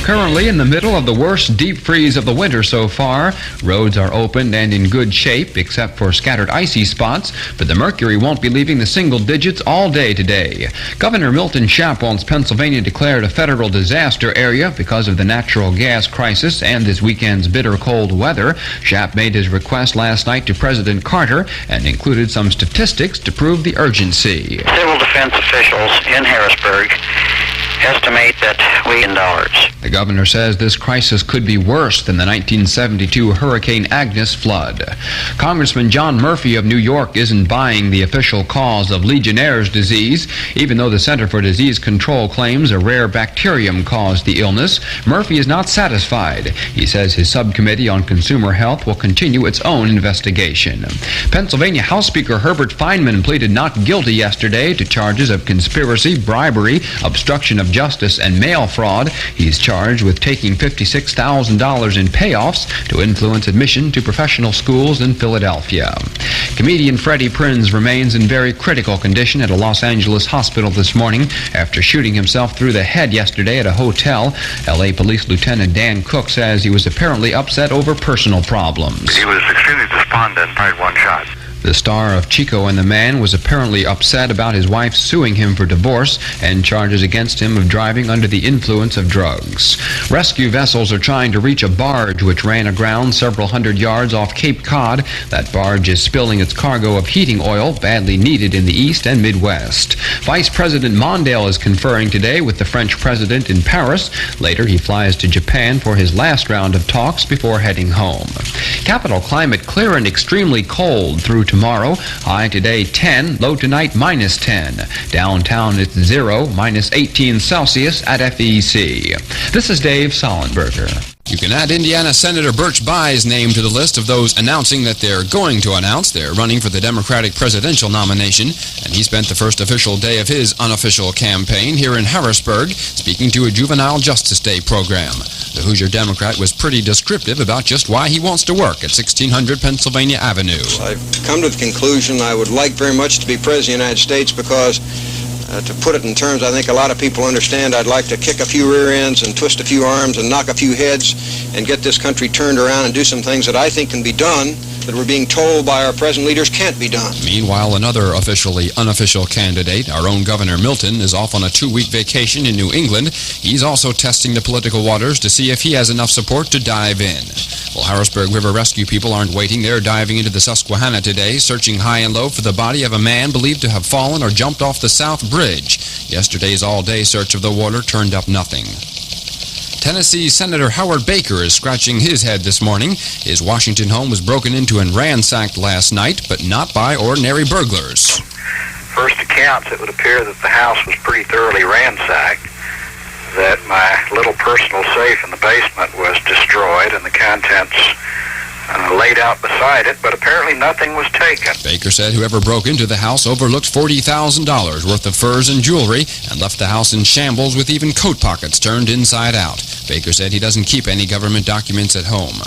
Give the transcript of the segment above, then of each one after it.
currently in the middle of the worst deep freeze of the winter so far. Roads are open and in good shape, except for scattered icy spots, but the mercury won't be leaving the single digits all day today. Governor Milton Schaap wants Pennsylvania declared a federal disaster area because of the natural gas crisis and this weekend's bitter cold weather. Schaap made his request last night to President Carter and included some statistics to prove the urgency. Civil defense officials in Harrisburg estimate that $1 billion. The governor says this crisis could be worse than the 1972 Hurricane Agnes flood. Congressman John Murphy of New York isn't buying the official cause of Legionnaire's disease. Even though the Center for Disease Control claims a rare bacterium caused the illness, Murphy is not satisfied. He says his subcommittee on consumer health will continue its own investigation. Pennsylvania House Speaker Herbert Feinman pleaded not guilty yesterday to charges of conspiracy, bribery, obstruction of justice, and mail fraud. He's charged with taking $56,000 in payoffs to influence admission to professional schools in Philadelphia. Comedian Freddie Prinze remains in very critical condition at a Los Angeles hospital this morning after shooting himself through the head yesterday at a hotel. L.A. Police Lieutenant Dan Cook says he was apparently upset over personal problems. He was extremely despondent, fired one shot. The star of Chico and the Man was apparently upset about his wife suing him for divorce and charges against him of driving under the influence of drugs. Rescue vessels are trying to reach a barge which ran aground several hundred yards off Cape Cod. That barge is spilling its cargo of heating oil, badly needed in the East and Midwest. Vice President Mondale is conferring today with the French president in Paris. Later, he flies to Japan for his last round of talks before heading home. Capital climate clear and extremely cold through tomorrow. High today 10, low tonight -10. Downtown it's 0, -18 Celsius at FEC. This is Dave Sollenberger. You can add Indiana Senator Birch Bayh's name to the list of those announcing that they're going to announce they're running for the Democratic presidential nomination, and he spent the first official day of his unofficial campaign here in Harrisburg speaking to a Juvenile Justice Day program. The Hoosier Democrat was pretty descriptive about just why he wants to work at 1600 Pennsylvania Avenue. I've come to the conclusion I would like very much to be President of the United States because to put it in terms I think a lot of people understand, I'd like to kick a few rear ends and twist a few arms and knock a few heads and get this country turned around and do some things that I think can be done that we're being told by our present leaders can't be done. Meanwhile, another officially unofficial candidate, our own Governor Milton, is off on a 2-week vacation in New England. He's also testing the political waters to see if he has enough support to dive in. Well, Harrisburg River rescue people aren't waiting. They're diving into the Susquehanna today, searching high and low for the body of a man believed to have fallen or jumped off the South Bridge. Yesterday's all-day search of the water turned up nothing. Tennessee Senator Howard Baker is scratching his head this morning. His Washington home was broken into and ransacked last night, but not by ordinary burglars. First accounts, it would appear that the house was pretty thoroughly ransacked, that my little personal safe in the basement was destroyed and the contents laid out beside it, but apparently nothing was taken. Baker said whoever broke into the house overlooked $40,000 worth of furs and jewelry and left the house in shambles with even coat pockets turned inside out. Baker said he doesn't keep any government documents at home.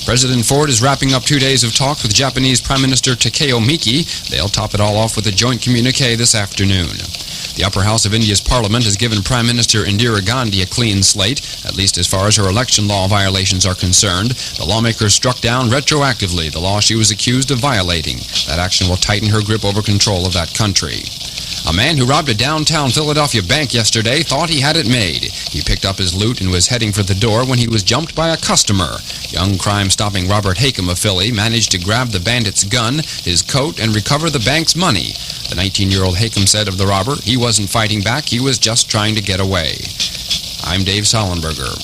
President Ford is wrapping up 2 days of talks with Japanese Prime Minister Takeo Miki. They'll top it all off with a joint communique this afternoon. The upper house of India's parliament has given Prime Minister Indira Gandhi a clean slate, at least as far as her election law violations are concerned. The lawmakers struck down retroactively the law she was accused of violating. That action will tighten her grip over control of that country. A man who robbed a downtown Philadelphia bank yesterday thought he had it made. He picked up his loot and was heading for the door when he was jumped by a customer. Young crime-stopping Robert Hakem of Philly managed to grab the bandit's gun, his coat, and recover the bank's money. The 19-year-old Hakem said of the robber, he wasn't fighting back, he was just trying to get away. I'm Dave Sollenberger.